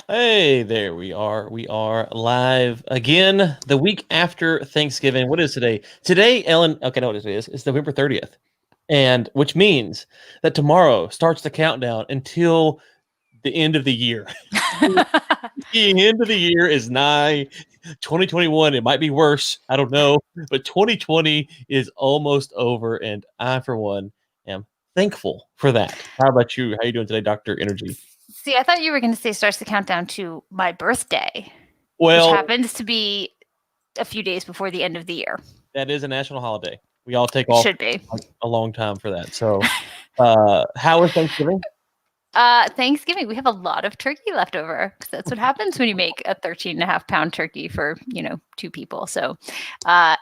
Hey, there we are. We are live again the week after Thanksgiving. What is today? Today, Ellen, okay, no, what it is. It's November 30th. And which means that tomorrow starts the countdown until the end of the year. The end of the year is nigh. 2021, it might be worse. I don't know. But 2020 is almost over. And I, for one, am thankful for that. How about you? How are you doing today, Dr. Energy? See, I thought you were going to say starts the countdown to my birthday, which Well, happens to be a few days before the end of the year. that is a national holiday. We all take It off should be. like a long time for that. So, how was Thanksgiving? Thanksgiving, we have a lot of turkey left over because that's what happens when you make a 13.5 pound turkey for, two people. So,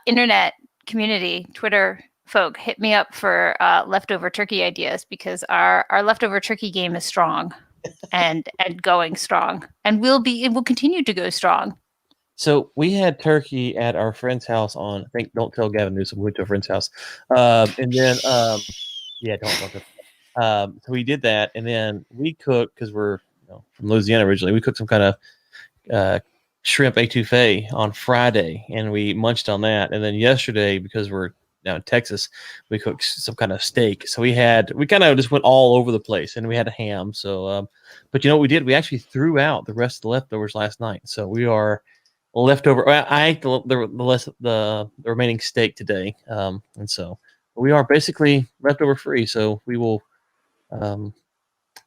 internet community, Twitter folk, hit me up for leftover turkey ideas because our leftover turkey game is strong and going strong, and it will continue to go strong. So we had turkey at our friend's house on. I think don't tell Gavin Newsom. We went to a friend's house, and then yeah, don't. So we did that, and then we cooked because we're from Louisiana originally. We cooked some kind of shrimp etouffee on Friday, and we munched on that. And then yesterday, because we're now in Texas, we cooked some kind of steak. So we kind of just went all over the place, and we had a ham. So, but you know what we did? We actually threw out the rest of the leftovers last night. So we are leftover. I ate the remaining steak today, and so we are basically leftover free. So we will.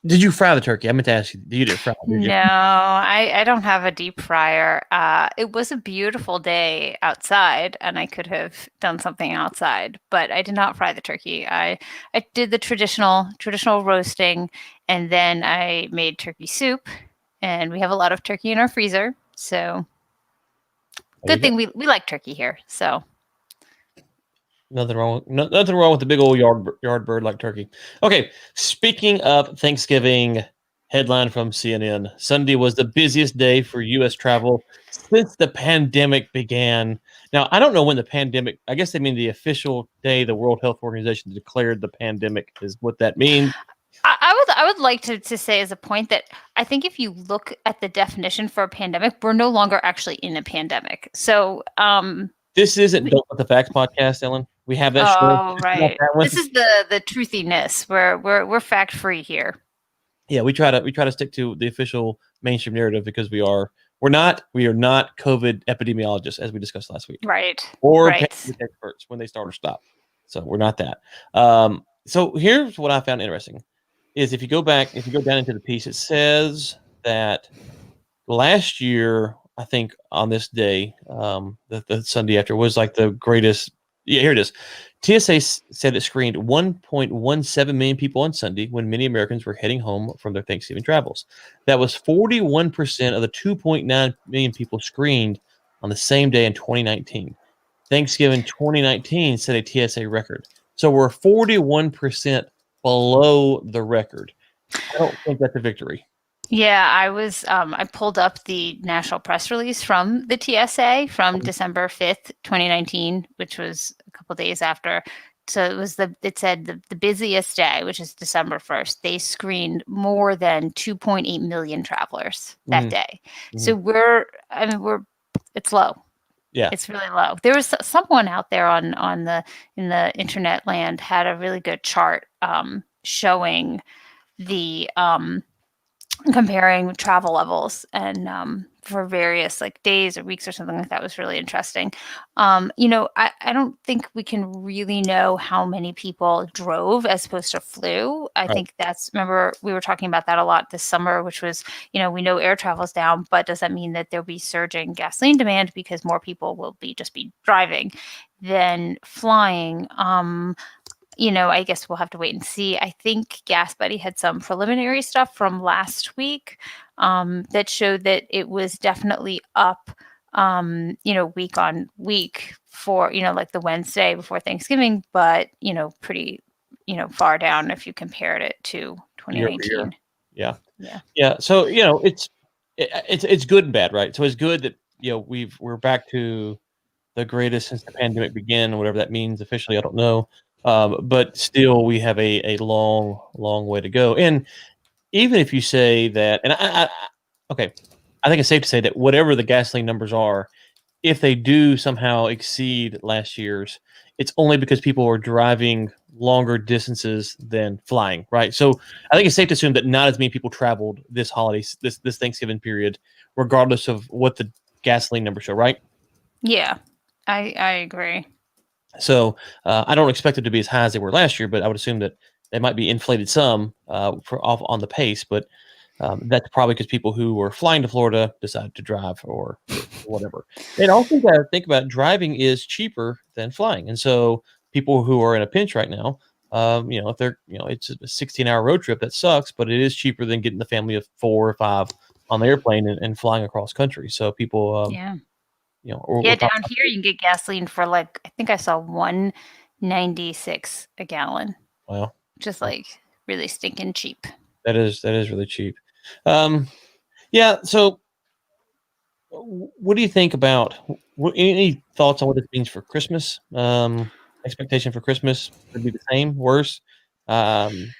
Did you fry the turkey? I meant to ask you. You didn't fry it, did you? No, I don't have a deep fryer. It was a beautiful day outside, and I could have done something outside, but I did not fry the turkey. I did the traditional roasting, and then I made turkey soup, and we have a lot of turkey in our freezer, so good thing we like turkey here. So nothing wrong with the big old yard bird like turkey. Okay, speaking of Thanksgiving, headline from CNN: Sunday was the busiest day for U.S. travel since the pandemic began. Now, I don't know when the pandemic. I guess they mean the official day the World Health Organization declared the pandemic is what that means. I would like to say as a point that I think if you look at the definition for a pandemic, we're no longer actually in a pandemic. So this isn't Don't Let the Facts podcast, Ellen. We have that show. Oh, right. This is the truthiness. We're fact free here. Yeah, we try to stick to the official mainstream narrative because we are not COVID epidemiologists, as we discussed last week, right? Or right. experts when they start or stop. So we're not that. So here's what I found interesting: is if you go down into the piece, it says that last year, I think on this day, the Sunday after was like the greatest. Yeah, here it is. TSA said it screened 1.17 million people on Sunday when many Americans were heading home from their Thanksgiving travels. That was 41% of the 2.9 million people screened on the same day in 2019. Thanksgiving 2019 set a TSA record. So we're 41% below the record. I don't think that's a victory. Yeah, I pulled up the national press release from the TSA from December 5th, 2019, which was a couple days after. So it said the busiest day, which is December 1st, they screened more than 2.8 million travelers that day. So it's low. Yeah. It's really low. There was someone out there in the internet land had a really good chart showing the comparing travel levels and for various like days or weeks or something like that. Was really interesting. I don't think we can really know how many people drove as opposed to flew. I think remember we were talking about that a lot this summer, which was, we know air travel is down, but does that mean that there'll be surging gasoline demand because more people will just be driving than flying? I guess we'll have to wait and see. I think Gas Buddy had some preliminary stuff from last week that showed that it was definitely up, week on week for, like the Wednesday before Thanksgiving, but, pretty, far down if you compared it to 2019. Yeah. So, it's good and bad, right? So it's good that, we're back to the greatest since the pandemic began, whatever that means officially, I don't know. But still, we have a long way to go. And even if you say that, and okay, I think it's safe to say that whatever the gasoline numbers are, if they do somehow exceed last year's, it's only because people are driving longer distances than flying, right? So I think it's safe to assume that not as many people traveled this holiday, this Thanksgiving period, regardless of what the gasoline numbers show, right? Yeah, I agree. So I don't expect it to be as high as they were last year, but I would assume that they might be inflated some for off on the pace. But that's probably because people who were flying to Florida decided to drive or whatever. And also got to think about driving is cheaper than flying, and so people who are in a pinch right now, if they're it's a 16-hour road trip that sucks, but it is cheaper than getting the family of 4 or 5 on the airplane and flying across country. So people, Yeah. we're Yeah, talking down here you can get gasoline for like I think I saw 1.96 a gallon. well. Just like really stinking cheap. That is really cheap. Yeah. So, what do you think about? Any thoughts on what this means for Christmas? Expectation for Christmas would be the same, worse. Um,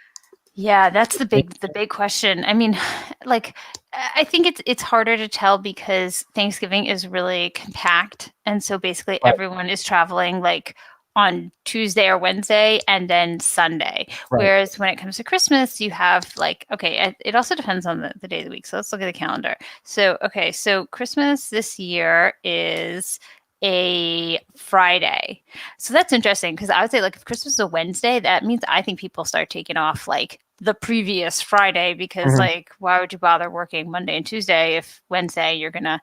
Yeah, that's the big question. I mean, like I think it's harder to tell because Thanksgiving is really compact, and so basically right, everyone is traveling like on Tuesday or Wednesday and then Sunday. right. Whereas when it comes to Christmas, you have like okay, it also depends on the day of the week. So let's look at the calendar. So okay, so Christmas this year is a Friday. So that's interesting because I would say like if Christmas is a Wednesday, that means I think people start taking off like the previous Friday because Mhm. like why would you bother working Monday and Tuesday if Wednesday you're gonna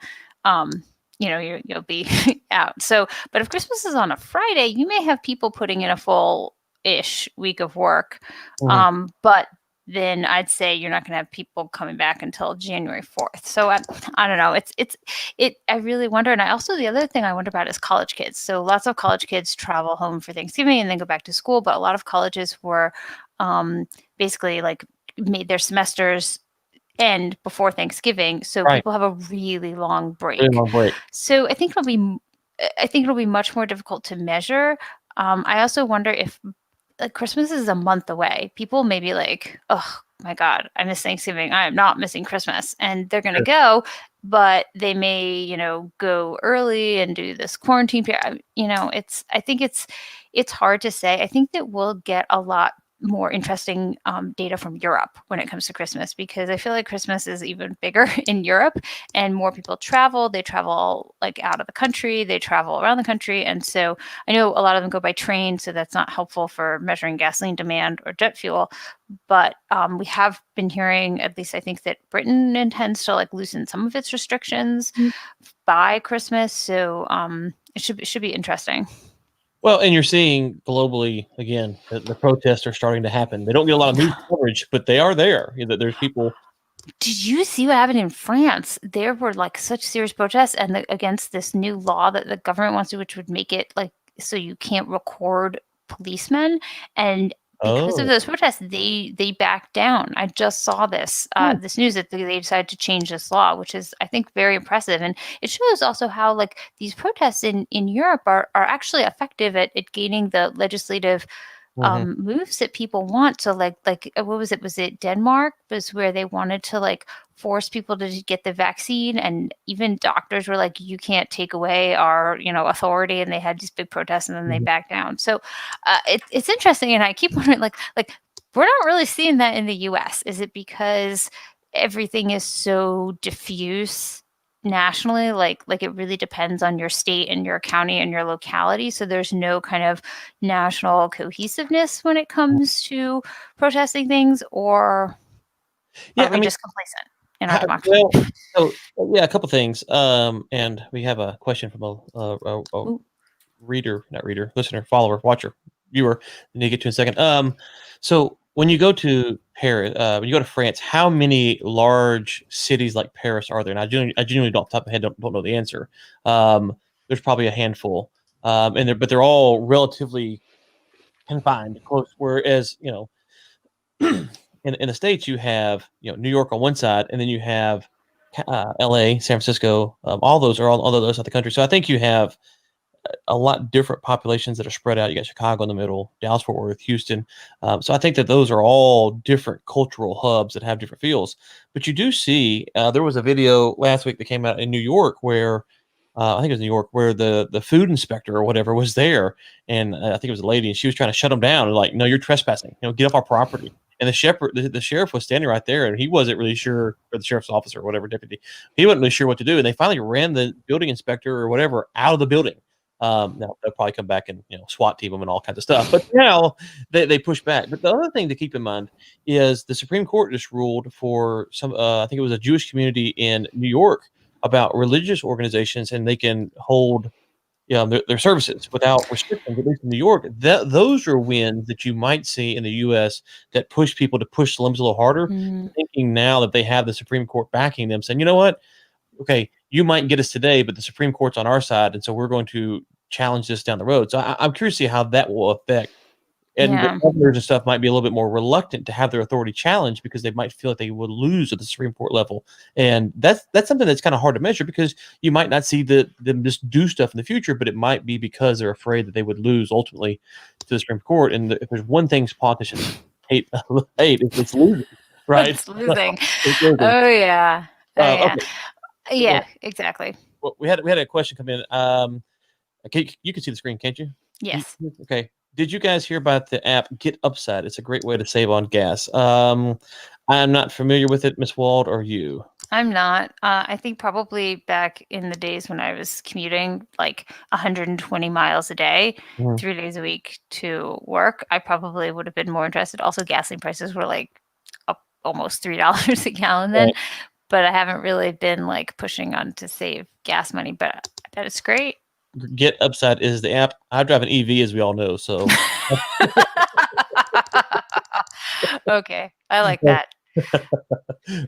you'll be out. So but if Christmas is on a Friday, you may have people putting in a full ish week of work. Mhm. But then I'd say you're not going to have people coming back until January 4th. So I don't know. I really wonder. And I also, the other thing I wonder about is college kids. So lots of college kids travel home for Thanksgiving and then go back to school. But a lot of colleges were basically like made their semesters end before Thanksgiving. So Right. people have a really long Really break. long break. So I think it'll be much more difficult to measure. I also wonder if like Christmas is a month away. People may be like, "Oh my God, I miss Thanksgiving. I am not missing Christmas," and they're gonna Sure. go, but they may, go early and do this quarantine period. I think it's hard to say. I think that we'll get a lot more interesting data from Europe when it comes to Christmas because I feel like Christmas is even bigger in Europe and more people travel. They travel like out of the country, they travel around the country, and so I know a lot of them go by train, so that's not helpful for measuring gasoline demand or jet fuel. But we have been hearing, at least I think that Britain intends to like loosen some of its restrictions by Christmas. So it should be interesting. Well, and you're seeing globally again the protests are starting to happen. They don't get a lot of news coverage, but they are there. There's people. Did you see what happened in France? There were like such serious protests against this new law that the government wants to, which would make it like so you can't record policemen. And because of Oh, those protests, they backed down. I just saw hmm, this news that they decided to change this law, which is I think very impressive. And it shows also how like these protests in Europe are actually effective at gaining the legislative mhm, moves that people want. So what was it? Was it Denmark was where they wanted to like force people to get the vaccine and even doctors were like, you can't take away our, authority. And they had these big protests and then they mhm. backed down. So it's interesting. And I keep wondering like, we're not really seeing that in the US. Is it because everything is so diffuse nationally like it really depends on your state and your county and your locality, so there's no kind of national cohesiveness when it comes to protesting things, or are Yeah, I we mean, just complacent in our democracy? well, so yeah, a couple things. And we have a question from a Ooh. reader, not reader, listener, follower, watcher, viewer. I need to get to in a second. So when you go to Paris, when you go to France, how many large cities like Paris are there? And I genuinely don't, top of my head, don't know the answer. There's probably a handful, but they're all relatively confined, close. Whereas in the states, you have New York on one side, and then you have L.A., San Francisco. All those are all those other countries. So I think you have a lot different populations that are spread out. You got Chicago in the middle, Dallas, Fort Worth, Houston. So I think that those are all different cultural hubs that have different feels. But you do see there was a video last week that came out in New York where I think it was New York where the food inspector or whatever was there, and I think it was a lady, and she was trying to shut them down and like, no, you're trespassing. Get off our property. And the sheriff was standing right there, and he wasn't really sure, or the sheriff's officer or whatever deputy, he wasn't really sure what to do. And they finally ran the building inspector or whatever out of the building. Now they'll probably come back and SWAT team them and all kinds of stuff. But now they push back. But the other thing to keep in mind is the Supreme Court just ruled for some. I think it was a Jewish community in New York about religious organizations, and they can hold their services without restrictions, at least in New York. Those are wins that you might see in the U.S. that push people to push the limits a little harder, thinking now that they have the Supreme Court backing them, saying, you know what, okay, you might get us today, but the Supreme Court's on our side, and so we're going to challenge this down the road. So I'm curious to see how that will affect. And the governors and stuff might be a little bit more reluctant to have their authority challenged because they might feel like they would lose at the Supreme Court level. And that's something that's kind of hard to measure because you might not see them just do stuff in the future, but it might be because they're afraid that they would lose ultimately to the Supreme Court. And if there's one thing politicians hate it's losing, right? It's losing. It's losing. Oh, yeah. Okay. Yeah, exactly. Well, we had a question come in. Okay, you can see the screen, can't you? Yes. Okay. Did you guys hear about the app Get Upside? It's a great way to save on gas. I'm not familiar with it, Miss Wald, or you? I'm not. I think probably back in the days when I was commuting like 120 miles a day, 3 days a week to work, I probably would have been more interested. Also, gasoline prices were like up almost $3 a gallon then. Right. But I haven't really been like pushing on to save gas money, but I bet it's great. Get Upside is the app. I drive an EV, as we all know. So, okay, I like that.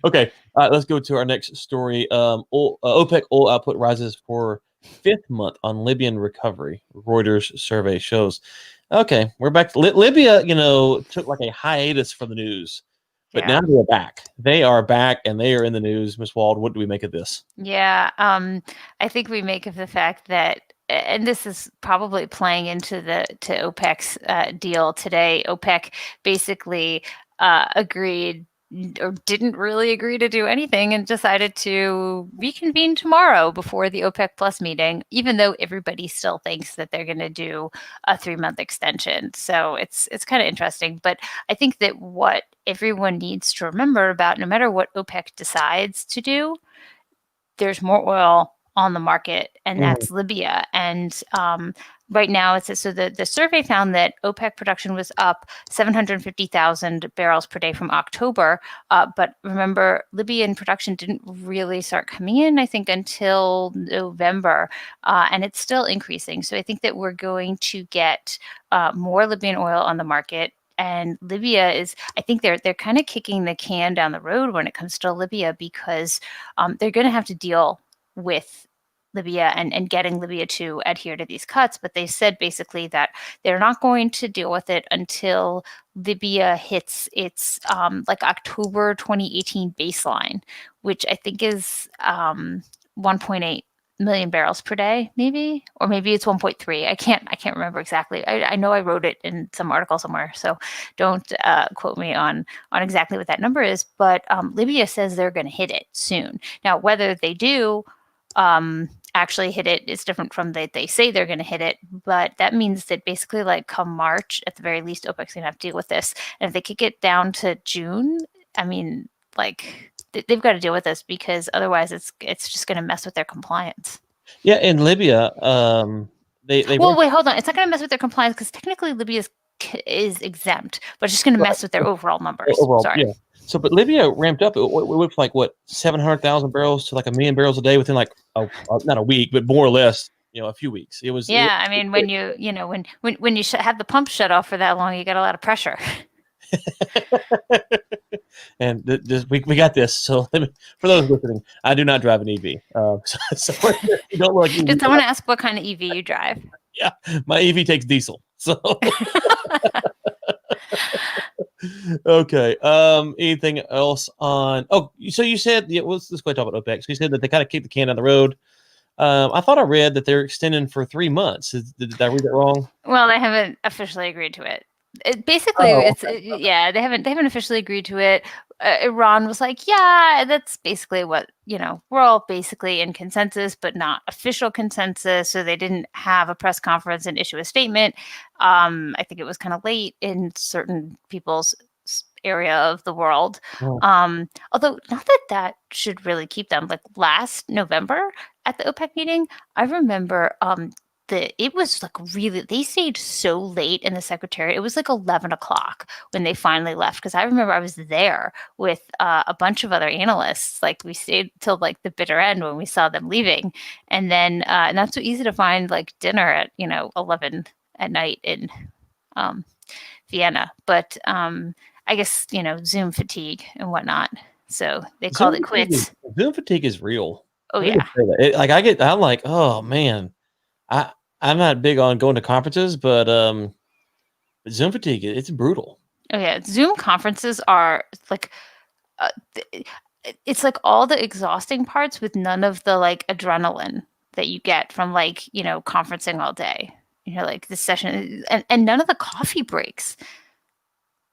Okay, let's go to our next story. OPEC oil output rises for 5th month on Libyan recovery. Reuters survey shows. Okay, we're back. Libya, took like a hiatus from the news. But now they're back. They are back, and they are in the news. Ms. Wald, what do we make of this? Yeah, I think we make of the fact that, and this is probably playing into to OPEC's deal today. OPEC basically agreed or didn't really agree to do anything and decided to reconvene tomorrow before the OPEC Plus meeting, even though everybody still thinks that they're going to do a 3-month extension. So it's kind of interesting. But I think that what everyone needs to remember about, no matter what OPEC decides to do, there's more oil on the market, and that's Libya. And right now, it says, so the survey found that OPEC production was up 750,000 barrels per day from October. But remember, Libyan production didn't really start coming in, I think, until November, and it's still increasing. So I think that we're going to get more Libyan oil on the market. And Libya is, I think they're kind of kicking the can down the road when it comes to Libya because they're going to have to deal with Libya and getting Libya to adhere to these cuts. But they said basically that they're not going to deal with it until Libya hits its like October 2018 baseline, which I think is 1.8 million barrels per day, maybe, or maybe it's 1.3. I can't remember exactly. I know I wrote it in some article somewhere, so don't quote me on exactly what that number is. But Libya says they're going to hit it soon. Now, whether they do actually hit it is different from they say they're going to hit it, but that means that basically, like, come March, at the very least, OPEC's going to have to deal with this. And if they kick it down to June, I mean, like, they've got to deal with this because otherwise it's just going to mess with their compliance. Yeah, in Libya, wait, hold on. It's not going to mess with their compliance because technically Libya is exempt, but it's just going to mess with their overall numbers. Sorry. Yeah. So, but Libya ramped up. It went from like 700,000 barrels to like 1 million barrels a day within like not a week, but more or less, a few weeks. It was. Yeah, I mean, when you have the pump shut off for that long, you got a lot of pressure. And we got this. So for those listening, I do not drive an EV. So you don't look. Did someone ask what kind of EV you drive? Yeah, my EV takes diesel. So okay. Anything else on? Oh, so you said let's go talk about OPEC. So you said that they kind of kicked the can down the road. I thought I read that they're extending for 3 months. Did I read that wrong? Well, they haven't officially agreed to it. Basically, Oh, yeah, they haven't officially agreed to it. Iran was like, yeah, that's basically what, we're all basically in consensus, but not official consensus. So they didn't have a press conference and issue a statement. I think it was kind of late in certain people's area of the world. oh. Although not that should really keep them. Like last November at the OPEC meeting, I remember it was like really, they stayed so late in the secretariat. It was like 11 o'clock when they finally left. Cause I remember I was there with a bunch of other analysts. Like we stayed till like the bitter end when we saw them leaving. And then, and not so easy to find like dinner at, 11 at night in Vienna. But I guess, Zoom fatigue and whatnot. So they called it quits. Zoom fatigue is real. Oh, Let me yeah. just say that. I'm like, oh man, I'm not big on going to conferences, but Zoom fatigue, it's brutal. Oh, yeah. Zoom conferences are like, it's like all the exhausting parts with none of the like adrenaline that you get from like, conferencing all day. Like this session and none of the coffee breaks.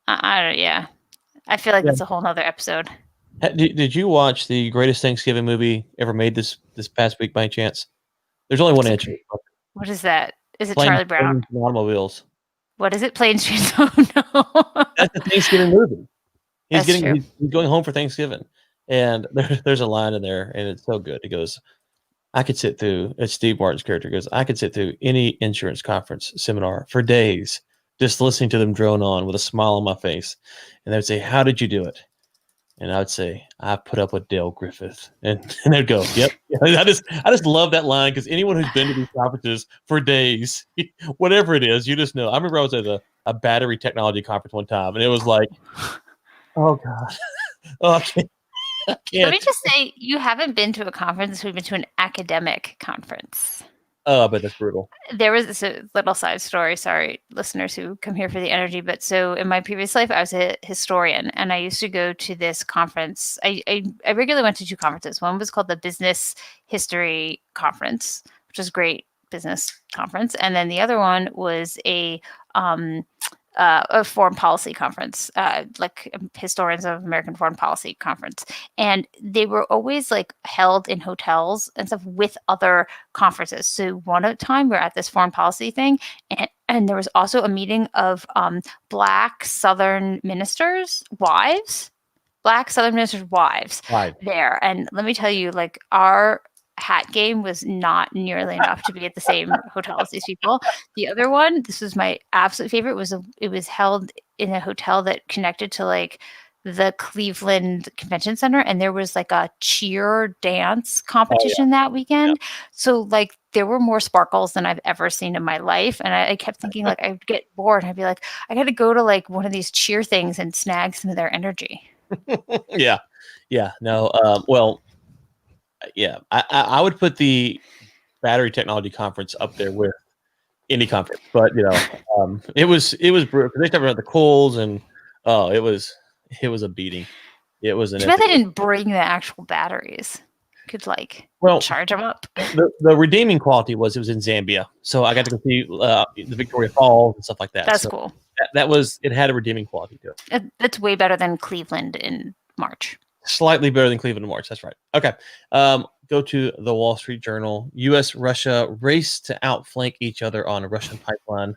I don't, yeah. I feel like Yeah. that's a whole nother episode. Did you watch the greatest Thanksgiving movie ever made this past week by any chance? There's only one answer. What is that? Is it Planes, Charlie Brown? Trains, and Automobiles. What is it? Planes, Trains. Oh no. That's a Thanksgiving movie. That's true. He's going home for Thanksgiving, and there's a line in there, and it's so good. He goes, "I could sit through." It's Steve Martin's character. Goes, "I could sit through any insurance conference seminar for days, just listening to them drone on with a smile on my face." And they would say, "How did you do it?" And I would say, "I put up with Dale Griffith," and they'd go, "Yep." I just love that line because anyone who's been to these conferences for days, whatever it is, you just know. I remember I was at a battery technology conference one time, and it was like, oh god, oh, I can't. Let me just say, you haven't been to a conference. We've been to an academic conference. Oh, but that's brutal. There was a little side story. Sorry, listeners who come here for the energy. But so in my previous life, I was a historian, and I used to go to this conference. I regularly went to two conferences. One was called the Business History Conference, which was great business conference, and then the other one was a foreign policy conference, like historians of American foreign policy conference. And they were always like held in hotels and stuff with other conferences. So one time we're at this foreign policy thing, and there was also a meeting of Black Southern ministers' wives. Black Southern ministers' wives there. And let me tell you, like our hat game was not nearly enough to be at the same hotel as these people. The other one, this was my absolute favorite, it was held in a hotel that connected to like the Cleveland Convention Center, and there was like a cheer dance competition that weekend. Yeah. So like there were more sparkles than I've ever seen in my life, and I kept thinking like I'd get bored and I'd be like, I got to go to like one of these cheer things and snag some of their energy. Yeah. No. Well. Yeah, I would put the battery technology conference up there with any conference, but it was brutal. They talked about the coals, and it was a beating. It was an. Too bad they didn't bring the actual batteries. Could charge them up. The redeeming quality was it was in Zambia, so I got to go see the Victoria Falls and stuff like that. That's cool. It had a redeeming quality to it. That's way better than Cleveland in March. Slightly better than Cleveland in March. That's right. Okay. Go to the Wall Street Journal. U.S. Russia race to outflank each other on a Russian pipeline.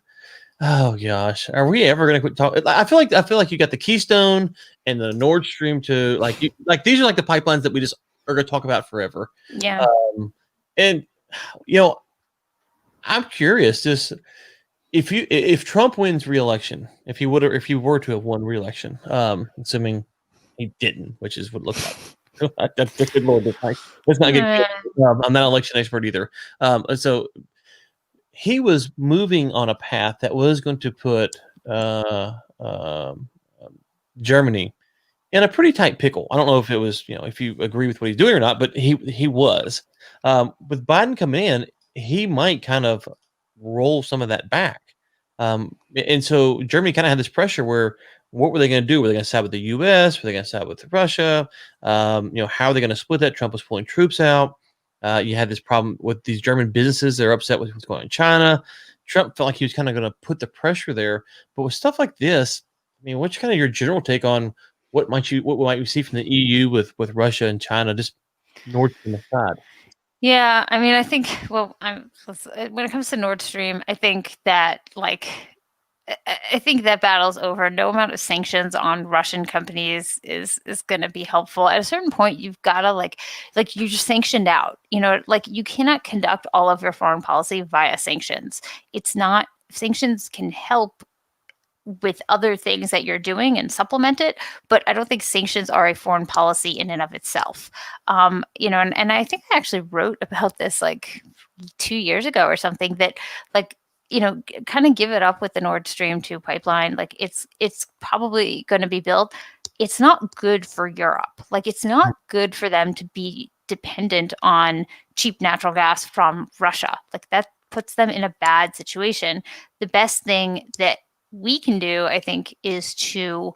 Oh gosh, are we ever going to quit talking? I feel like you got the Keystone and the Nord Stream to like these are like the pipelines that we just are going to talk about forever. Yeah. And I'm curious, just if Trump wins re-election, if you were to have won re-election, assuming he didn't, which is what it looks like. That's good Lord. Let's not get. I'm not an election expert either. So he was moving on a path that was going to put Germany in a pretty tight pickle. I don't know if it was, if you agree with what he's doing or not, but he was. With Biden coming in, he might kind of roll some of that back. And so Germany kind of had this pressure where. What were they going to do? Were they going to side with the U.S.? Were they going to side with Russia? How are they going to split that? Trump was pulling troops out. You had this problem with these German businesses. They're upset with what's going on in China. Trump felt like he was kind of going to put the pressure there. But with stuff like this, I mean, what's kind of your general take on what might you see from the EU with Russia and China, just Nord Stream aside? Yeah, I mean, I think, well, when it comes to Nord Stream, I think that I think that battle's over. No amount of sanctions on Russian companies is going to be helpful. At a certain point, you've got to like you're just sanctioned out. Like you cannot conduct all of your foreign policy via sanctions. It's not sanctions can help with other things that you're doing and supplement it, but I don't think sanctions are a foreign policy in and of itself. And I think I actually wrote about this like 2 years ago or something, that kind of give it up with the Nord Stream 2 pipeline. Like it's probably going to be built. It's not good for Europe. Like it's not good for them to be dependent on cheap natural gas from Russia. Like that puts them in a bad situation. The best thing that we can do, I think, is to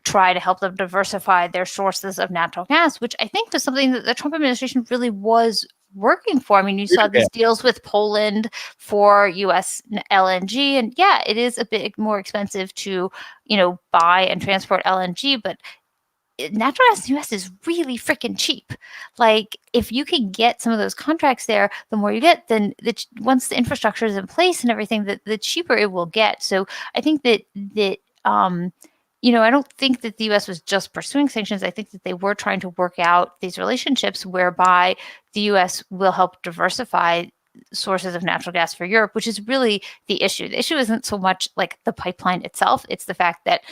try to help them diversify their sources of natural gas, which I think was something that the Trump administration really was working for. I mean, you saw these deals with Poland for U.S. LNG, and yeah, it is a bit more expensive to, buy and transport LNG, but natural gas in the U.S. is really freaking cheap. Like, if you can get some of those contracts there, the more you get, then once the infrastructure is in place and everything, the cheaper it will get. So I think that I don't think that the U.S. was just pursuing sanctions. I think that they were trying to work out these relationships whereby the U.S. will help diversify sources of natural gas for Europe, which is really the issue. The issue isn't so much like the pipeline itself. It's the fact that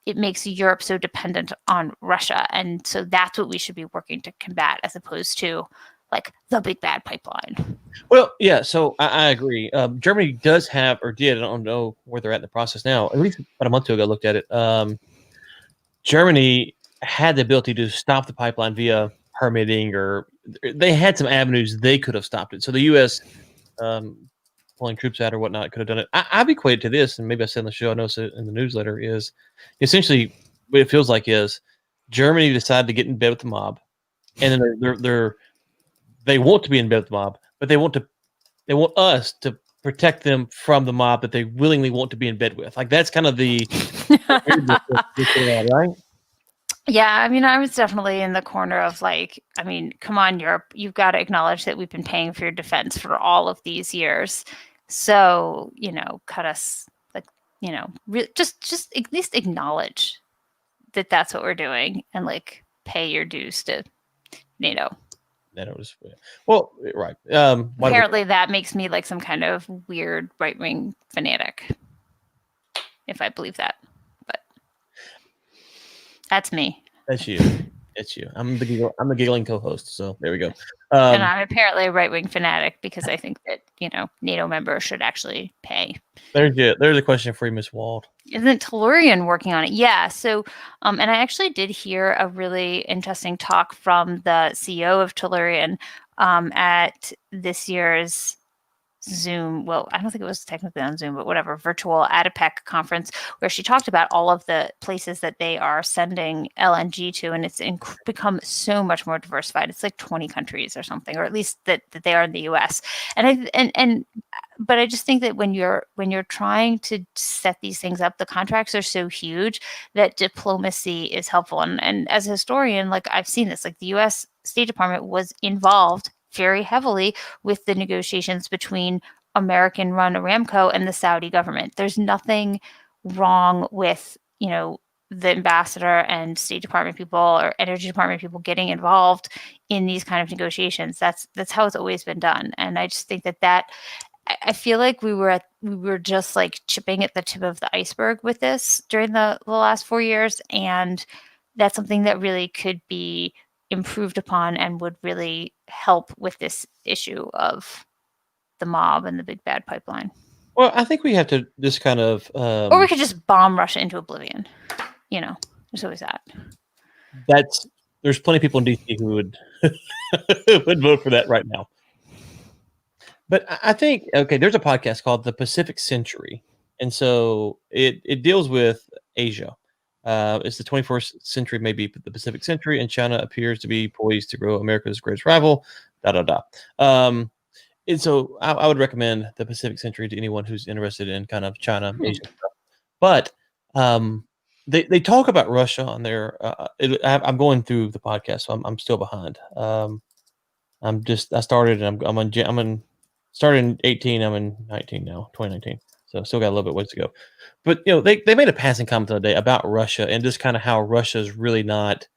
it makes Europe so dependent on Russia. And so that's what we should be working to combat, as opposed to like the big bad pipeline. Well, yeah, so I agree. Germany does have, or did, I don't know where they're at in the process now, at least about a month ago I looked at it. Germany had the ability to stop the pipeline via permitting, or they had some avenues they could have stopped it. So the U.S. Pulling troops out or whatnot could have done it. I've equated to this, and maybe I said in the show, I know in the newsletter, is essentially what it feels like is Germany decided to get in bed with the mob, and then they want to be in bed with the mob, but they want us to protect them from the mob that they willingly want to be in bed with. Like that's kind of the right? Yeah, I mean, I was definitely in the corner of like, I mean, come on, Europe, you've got to acknowledge that we've been paying for your defense for all of these years. So, cut us like, just at least acknowledge that that's what we're doing and like pay your dues to NATO. That was well, right. Apparently, that makes me like some kind of weird right-wing fanatic, if I believe that. But that's me. That's you. It's you. I'm the giggling co-host. So there we go. And I'm apparently a right-wing fanatic because I think that NATO members should actually pay. There's a question for you, Miss Wald. Isn't Tellurian working on it? Yeah. So, and I actually did hear a really interesting talk from the CEO of Tellurian at this year's Zoom. Well, I don't think it was technically on Zoom, but whatever, virtual ADIPEC conference, where she talked about all of the places that they are sending LNG to, and it's become so much more diversified. It's like 20 countries or something, or at least that they are in the U.S. But I just think that when you're trying to set these things up, the contracts are so huge that diplomacy is helpful. And as a historian, like I've seen this, like the U.S. State Department was involved very heavily with the negotiations between American-run Aramco and the Saudi government. There's nothing wrong with, the ambassador and State Department people or Energy Department people getting involved in these kind of negotiations. That's how it's always been done. And I just think that I feel like we were just like chipping at the tip of the iceberg with this during the last 4 years. And that's something that really could be improved upon and would really help with this issue of the mob and the big bad pipeline. Well, I think we have to just kind of or we could just bomb Russia into oblivion. There's always that. There's plenty of people in DC who would would vote for that right now. But I think, okay, there's a podcast called The Pacific Century, and so it deals with Asia. It's the 21st century, maybe the Pacific century, and China appears to be poised to grow America's greatest rival. Da da da. And so I would recommend the Pacific century to anyone who's interested in kind of China, Asia stuff. But they talk about Russia on their. I'm going through the podcast, so I'm still behind. I started and I'm in started in 18. I'm in 19 now, 2019. So still got a little bit ways to go. But they made a passing comment the other day about Russia and just kind of how Russia is really not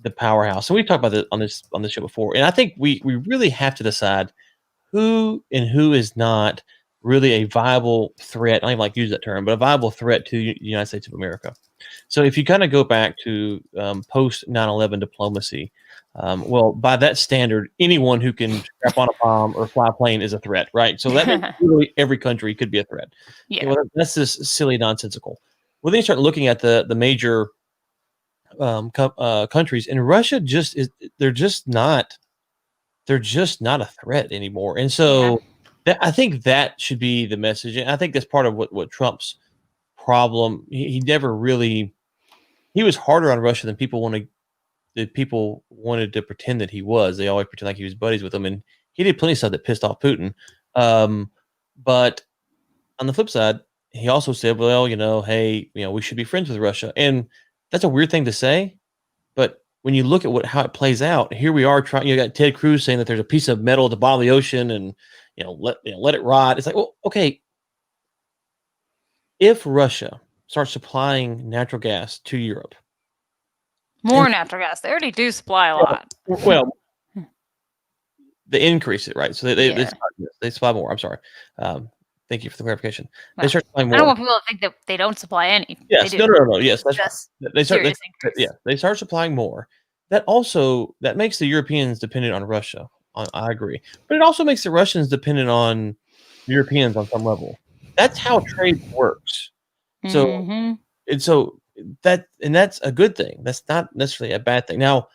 the powerhouse. So we talked about this on this show before, and I think we really have to decide who and who is not really a viable threat. I don't even like to use that term, but a viable threat to the United States of America. So if you kind of go back to post 9/11 diplomacy, well, by that standard, anyone who can strap on a bomb or fly a plane is a threat, right? So that means literally every country could be a threat. Yeah. Well, that's just silly, nonsensical. Well, then you start looking at the major countries, and Russia just is. They're just not a threat anymore. And so I think that should be the message. And I think that's part of what Trump's problem. He never really he was harder on Russia than people wanted to pretend that he was. They always pretend like he was buddies with them, and he did plenty of stuff that pissed off Putin. But on the flip side, he also said, well, hey, we should be friends with Russia. And that's a weird thing to say, but when you look at how it plays out, here we are trying. You got Ted Cruz saying that there's a piece of metal at the bottom of the ocean, and let it rot. It's like, well, okay, if Russia starts supplying natural gas to Europe, more natural gas, they already do supply a lot. Well, they increase it, right? So they supply more. I'm sorry. Thank you for the clarification. Well, they start supplying more. I don't want people to think that they don't supply any. Yes, they do. No. Yes, that's just they start supplying more. That makes the Europeans dependent on Russia. I agree, but it also makes the Russians dependent on Europeans on some level. That's how trade works. So that's a good thing. That's not necessarily a bad thing. Now,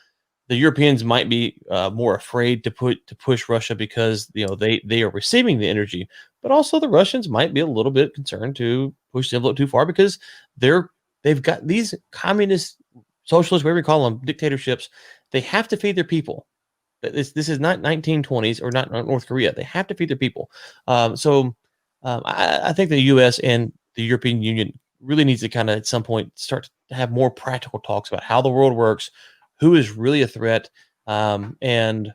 the Europeans might be more afraid to push Russia because they are receiving the energy, but also the Russians might be a little bit concerned to push the envelope too far because they've got these communist, socialist, whatever you call them, dictatorships. They have to feed their people. This is not 1920s or not North Korea. They have to feed their people. I think the U.S. and the European Union really needs to kind of at some point start to have more practical talks about how the world works, who is really a threat, and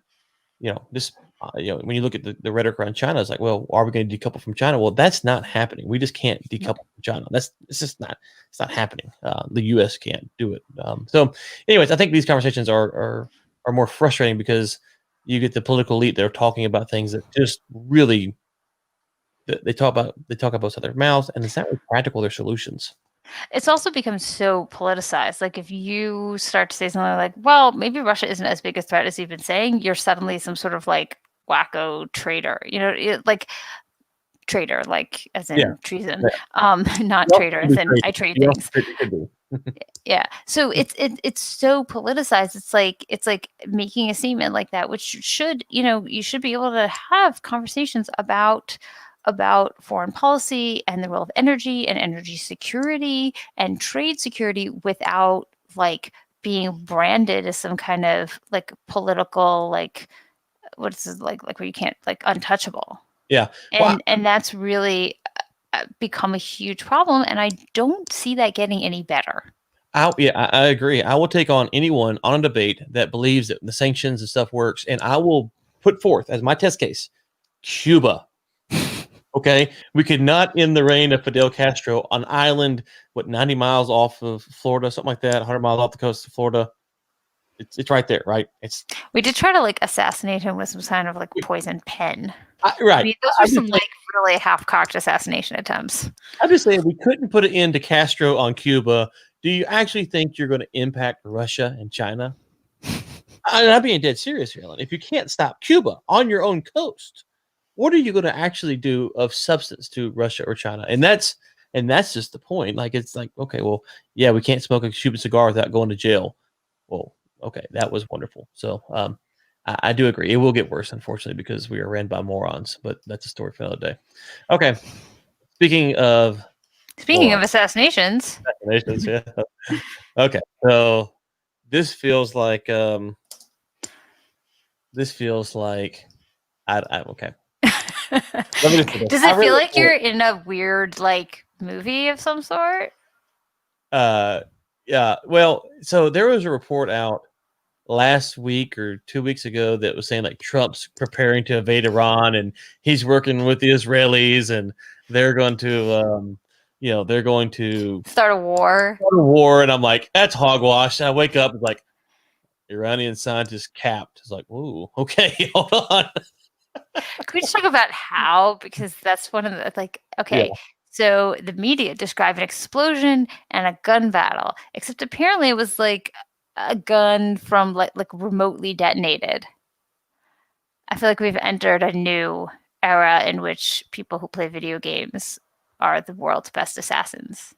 this. When you look at the rhetoric around China, it's like, well, are we going to decouple from China? Well, that's not happening. We just can't decouple from China. It's not happening. The U.S. can't do it. So, anyways, I think these conversations are more frustrating because you get the political elite that are talking about things that just really they talk about both of their mouths, and it's not really practical. Their solutions. It's also become so politicized. Like if you start to say something like, well, maybe Russia isn't as big a threat as you've been saying, you're suddenly some sort of like wacko traitor, like traitor, like as in treason, not traitor as in I trade things. Yeah. So it's so politicized. It's like making a statement like that, which you should be able to have conversations about foreign policy and the role of energy and energy security and trade security without like being branded as some kind of like political, like what's it like where you can't like untouchable. Yeah. And that's really become a huge problem. And I don't see that getting any better. I agree. I will take on anyone on a debate that believes that the sanctions and stuff works, and I will put forth as my test case, Cuba. Okay, we could not end the reign of Fidel Castro on an island, 90 miles off of Florida, something like that, 100 miles off the coast of Florida. It's right there, right? We did try to like assassinate him with some kind of like poison pen. Right. I mean, those are some like really half-cocked assassination attempts. I'm just saying we couldn't put an end to Castro on Cuba. Do you actually think you're going to impact Russia and China? I'm being dead serious here, Ellen. If you can't stop Cuba on your own coast, what are you going to actually do of substance to Russia or China? And that's just the point. Like, it's like, okay, well, yeah, we can't smoke a Cuban cigar without going to jail. Well, okay, that was wonderful. So I do agree. It will get worse, unfortunately, because we are ran by morons, but that's a story for another day. Okay. Speaking of Speaking of assassinations, Yeah. Okay, so this feels like I okay. does it feel like you're in a weird like movie of some sort? Yeah. Well, so there was a report out last week or 2 weeks ago that was saying like Trump's preparing to invade Iran and he's working with the Israelis and they're going to they're going to Start a war. and I'm like, that's hogwash. And I wake up, it's like Iranian scientist capped. It's like, ooh, okay, hold on. Can we just talk about how? Because that's one of the like, okay. Yeah. So the media described an explosion and a gun battle, except apparently it was like a gun from like remotely detonated. I feel like we've entered a new era in which people who play video games are the world's best assassins.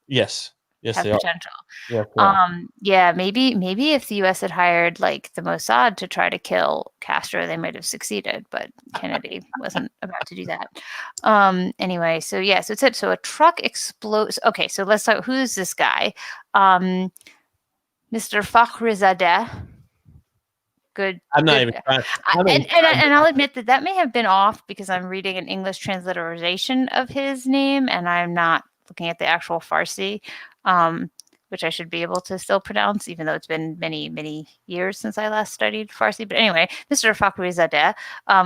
Yes. Yes, Have they are. potential. Yes, they are. Yeah, maybe if the US had hired like the Mossad to try to kill Castro, they might have succeeded, but Kennedy wasn't about to do that. Anyway, so yeah, so it said so a truck explodes. Okay, so let's talk who's this guy? Mr. Fakhrizadeh. Good. I'm not good. even trying. And I'll admit that may have been off because I'm reading an English transliteration of his name and I'm not looking at the actual Farsi, which I should be able to still pronounce, even though it's been many, many years since I last studied Farsi. But anyway, Mr. Fakhrizadeh,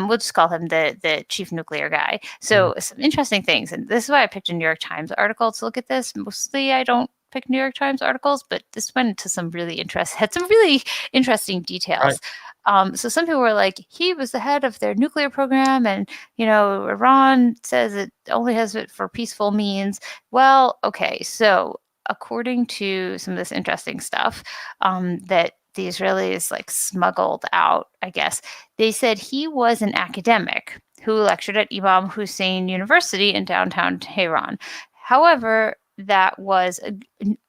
we'll just call him the chief nuclear guy. So some interesting things, and this is why I picked a New York Times article to look at this. Mostly I don't pick New York Times articles, but this went into some really had some really interesting details. Right. So some people were like, he was the head of their nuclear program, and Iran says it only has it for peaceful means. Well, okay, so according to some of this interesting stuff that the Israelis like smuggled out, I guess, they said he was an academic who lectured at Imam Hussein University in downtown Tehran. However, that was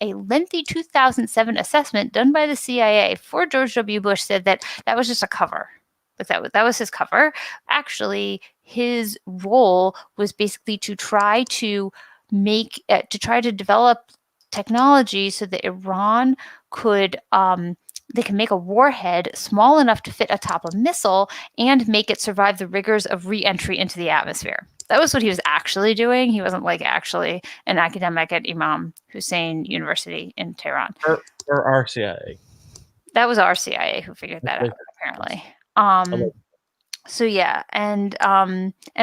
a lengthy 2007 assessment done by the CIA for George W. Bush said that was just a cover. That was his cover. Actually, his role was basically to try to develop technology so that Iran could they can make a warhead small enough to fit atop a missile and make it survive the rigors of re-entry into the atmosphere. That was what he was actually doing. He wasn't like actually an academic at Imam Hussein University in Tehran. Or our CIA. That was our CIA who figured that out, apparently. So yeah, and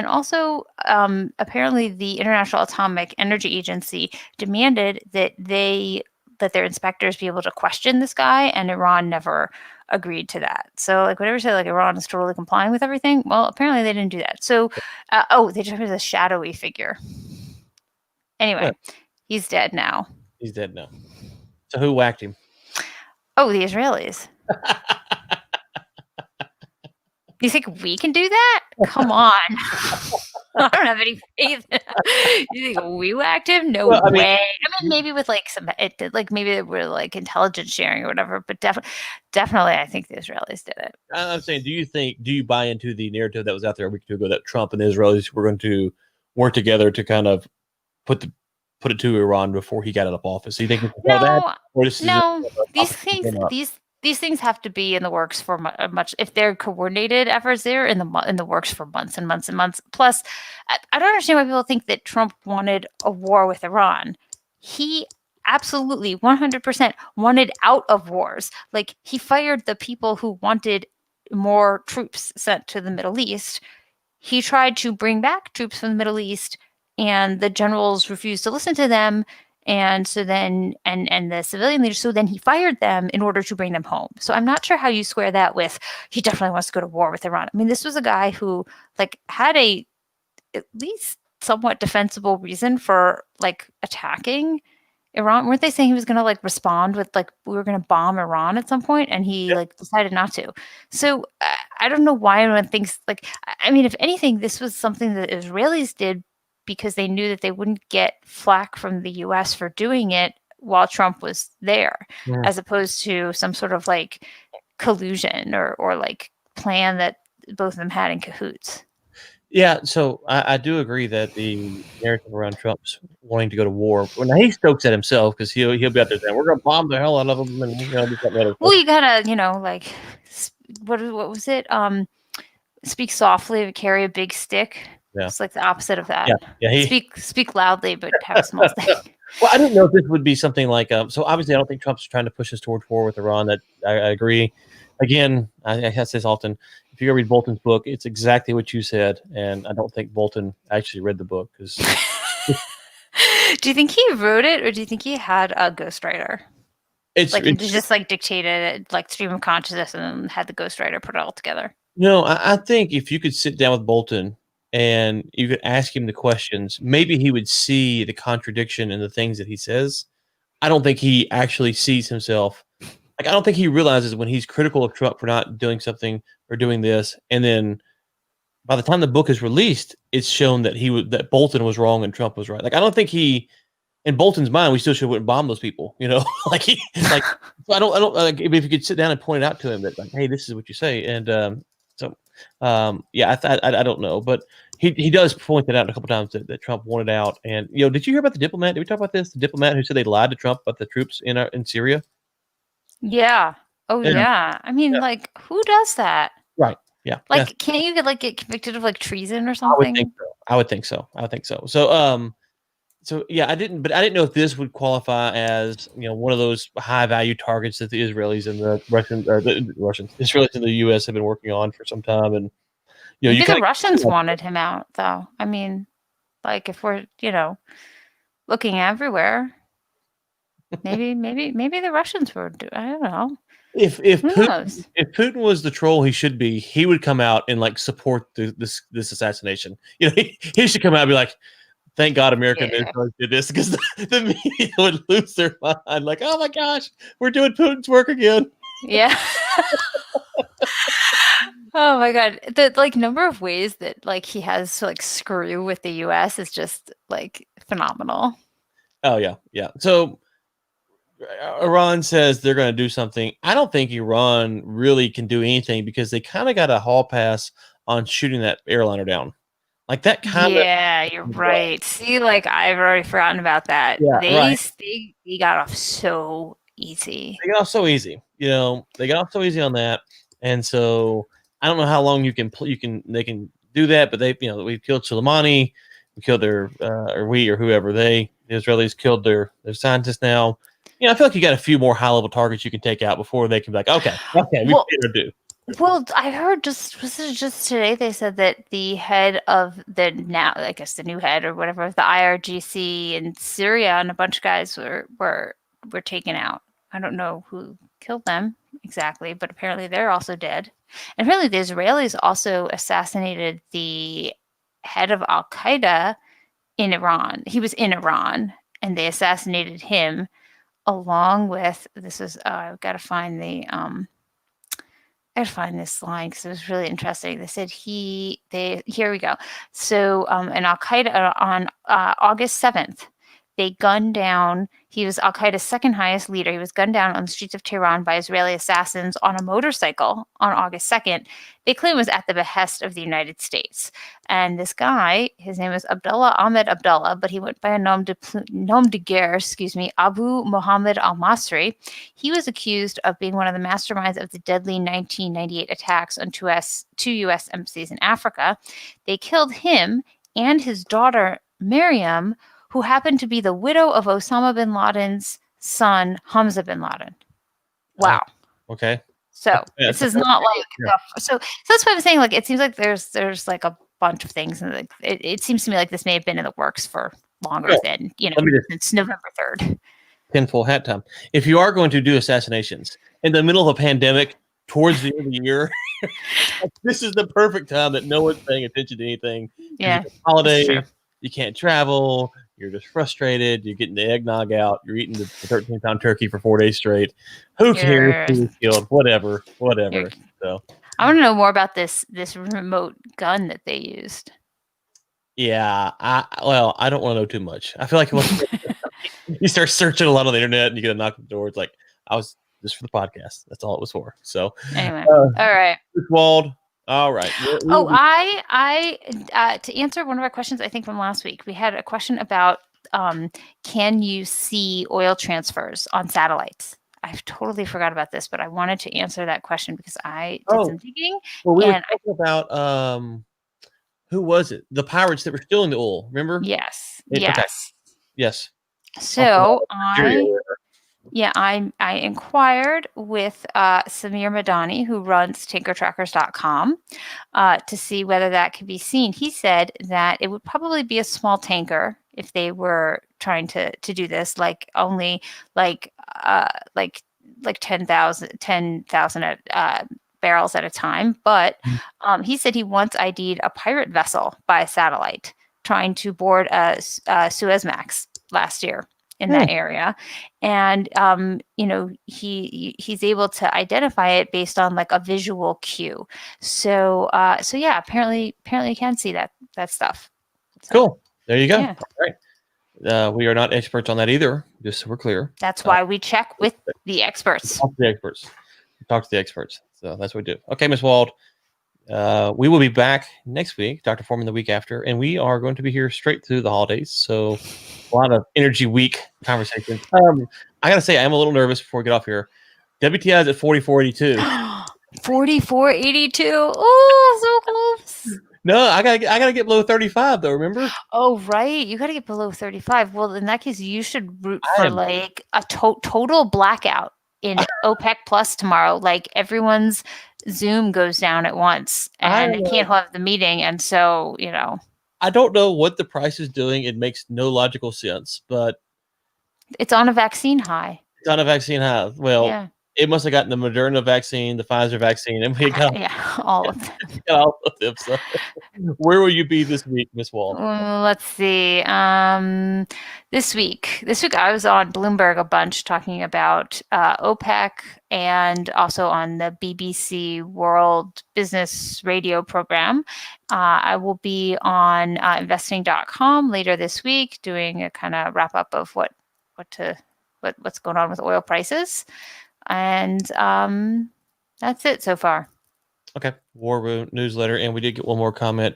also apparently the International Atomic Energy Agency demanded that their inspectors be able to question this guy, and Iran never agreed to that. So like whenever you say like Iran is totally complying with everything, well, apparently they didn't do that. So they just have a shadowy figure. Anyway, he's dead now. He's dead now. So who whacked him? Oh, the Israelis. You think we can do that? Come on. I don't have any faith. You think we whacked him? No way. I mean, maybe with like maybe we're like intelligence sharing or whatever, but definitely, I think the Israelis did it. I'm saying, do you buy into the narrative that was out there a week or two ago that Trump and the Israelis were going to work together to kind of put it to Iran before he got out of office? So you think that? Or These things have to be in the works for much. If they're coordinated efforts, they're in the works for months and months and months. Plus, I don't understand why people think that Trump wanted a war with Iran. He absolutely 100% wanted out of wars. Like he fired the people who wanted more troops sent to the Middle East. He tried to bring back troops from the Middle East, and the generals refused to listen to them. And so then, and the civilian leaders, so then he fired them in order to bring them home. So I'm not sure how you square that with, he definitely wants to go to war with Iran. I mean, this was a guy who like had at least somewhat defensible reason for like attacking Iran. Weren't they saying he was going to like respond with like, we were going to bomb Iran at some point, and he like decided not to. So I don't know why anyone thinks like, I mean, if anything, this was something that Israelis did because they knew that they wouldn't get flack from the US for doing it while Trump was there, as opposed to some sort of like collusion or like plan that both of them had in cahoots. Yeah, so I do agree that the narrative around Trump's wanting to go to war. Well, now he stokes at himself because he'll be out there saying we're going to bomb the hell out of them, and this, that, and the other Well, stuff. you gotta, like, what was it? Speak softly, but carry a big stick. Yeah, It's like the opposite of that. yeah. Speak loudly, but have a small stick. Well, I didn't know if this would be something like. So obviously, I don't think Trump's trying to push us towards war with Iran. That I agree. Again, I say this often. If you go read Bolton's book, it's exactly what you said, and I don't think Bolton actually read the book because. Do you think he wrote it, or do you think he had a ghostwriter? It's just like dictated it, like stream of consciousness, and then had the ghostwriter put it all together. No, I think if you could sit down with Bolton and you could ask him the questions, maybe he would see the contradiction in the things that he says. I don't think he actually sees himself. Like, I don't think he realizes when he's critical of Trump for not doing something or doing this, and then by the time the book is released, it's shown that that Bolton was wrong and Trump was right. Like, I don't think he, in Bolton's mind, we still should wouldn't bomb those people. like like. So I don't like if you could sit down and point it out to him that like, hey, this is what you say, and yeah, I don't know, but he does point that out a couple times that Trump wanted out. And did you hear about the diplomat? Did we talk about this? The diplomat who said they lied to Trump about the troops in Syria. Yeah. Oh Yeah. yeah. I mean, Yeah. like, who does that? Right. Yeah. Like, Yeah. can't you get convicted of like treason or I something? would think so. So yeah, I didn't know if this would qualify as one of those high value targets that the Israelis and the Israelis and the U.S. have been working on for some time, and Maybe the Russians wanted him out, though. I mean, like, if we're looking everywhere, maybe the Russians were. I don't know. If Putin was the troll he should be, he would come out and like support this assassination. He should come out and be like, "Thank God America did this," because the media would lose their mind. Like, oh my gosh, we're doing Putin's work again. Yeah. Oh my God, the number of ways that he has to screw with the U.S. is just phenomenal. Oh yeah. So Iran says they're going to do something. I don't think Iran really can do anything because they kind of got a hall pass on shooting that airliner down. Like that kind of. Yeah, you're right. See, I've already forgotten about that. Yeah, they got off so easy. They got off so easy. They got off so easy on that, and so I don't know how long they can do that. But we killed Soleimani, we killed their or whoever the Israelis killed their scientists now. I feel like you got a few more high level targets you can take out before they can be like, okay, we paid our due. Well, I heard was it just today they said that the head of the new head or whatever of the IRGC in Syria and a bunch of guys were taken out. I don't know who killed them exactly, but apparently they're also dead. And apparently the Israelis also assassinated the head of Al Qaeda in Iran. He was in Iran, and they assassinated him along with I've got to find this line because it was really interesting. They said here we go. So in Al Qaeda on August 7th, they gunned down. He was Al Qaeda's second highest leader. He was gunned down on the streets of Tehran by Israeli assassins on a motorcycle on August 2nd. They claim it was at the behest of the United States. And this guy, his name was Abdullah Ahmed Abdullah, but he went by a nom de guerre, Abu Muhammad al-Masri. He was accused of being one of the masterminds of the deadly 1998 attacks on two U.S. embassies in Africa. They killed him and his daughter, Miriam, who happened to be the widow of Osama bin Laden's son, Hamza bin Laden. Wow. Okay. So this is not so that's what I'm saying. It seems like there's a bunch of things, and it seems to me like this may have been in the works for longer than since November 3rd. Tinfoil hat time. If you are going to do assassinations in the middle of a pandemic towards the end of the year, this is the perfect time that no one's paying attention to anything. Yeah. Holiday. You can't travel. You're just frustrated. You're getting the eggnog out. You're eating the 13-pound turkey for 4 days straight. Who cares who was killed? Whatever. So I want to know more about this remote gun that they used. Yeah, I don't want to know too much. I feel like you start searching a lot on the internet and you get a knock at the door. It's like, I was just for the podcast. That's all it was for. So anyway, all right. Wald, All right. To answer one of our questions, I think from last week, we had a question about can you see oil transfers on satellites? I've totally forgot about this, but I wanted to answer that question because I did some digging. Well, we were talking about who was it? The pirates that were stealing the oil. Remember? Yes. Okay. Yes. So I inquired with Samir Madani, who runs tinkertrackers.com, to see whether that could be seen. He said that it would probably be a small tanker if they were trying to do this, like only like 10,000 barrels at a time. But he said he once ID'd a pirate vessel by satellite trying to board a Suezmax last year in that area, and he's able to identify it based on like a visual cue. So yeah, apparently you can see that stuff. So, cool. There you go. Yeah. All right. We are not experts on that either, just so we're clear. That's why we check with the experts. Talk to the experts. So that's what we do. Okay, Ms. Wald. We will be back next week, Dr. Foreman the week after, and we are going to be here straight through the holidays. So a lot of Energy Week conversations. I got to say, I'm a little nervous before we get off here. WTI is at 44.82. 44.82. Oh, so close. No, I gotta get below 35 though. Remember? Oh, right. You got to get below 35. Well, in that case, you should root for like a total blackout in OPEC Plus tomorrow. Like everyone's Zoom goes down at once, and they can't have the meeting, and so I don't know what the price is doing. It makes no logical sense, but it's on a vaccine high. It's on a vaccine high. Well, it must have gotten the Moderna vaccine, the Pfizer vaccine, and we got all of them. All of them. So, where will you be this week, Ms. Wald? Let's see. This week I was on Bloomberg a bunch talking about OPEC, and also on the BBC World Business Radio program. I will be on investing.com later this week, doing a kind of wrap up of what's going on with oil prices. And that's it so far. Okay. War Room newsletter. And we did get one more comment.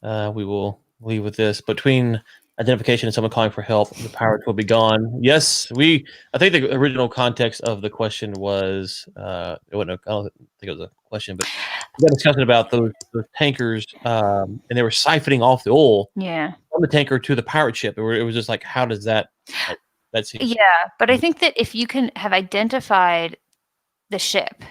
We will leave with this. Between identification and someone calling for help, the pirates will be gone. Yes, I think the original context of the question was, I don't think it was a question, but we got discussing about those tankers, and they were siphoning off the oil from the tanker to the pirate ship. It was just like, how does that seems. Yeah, but I think that if you can have identified the ship,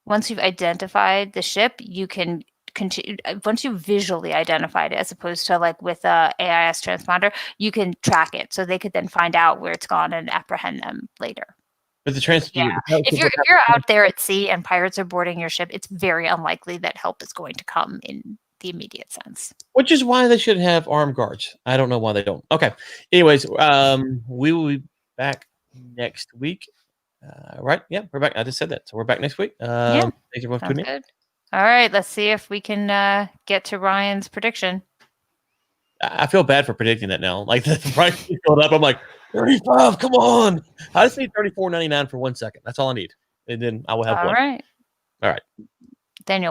once you've identified the ship, you can continue. Once you visually identified it, as opposed to like with a AIS transponder, you can track it, so they could then find out where it's gone and apprehend them later. But if you're out there at sea and pirates are boarding your ship, it's very unlikely that help is going to come in the immediate sense. Which is why they should have armed guards. I don't know why they don't. Okay. Anyways, we will be back next week. Right? Yeah, we're back. I just said that. So we're back next week. Thank you for tuning in. All right. Let's see if we can get to Ryan's prediction. I feel bad for predicting that now. Like the price is going up. I'm like, 35, come on. I just need $34.99 for 1 second. That's all I need. And then I will have one. All right. All right. Then you'll win.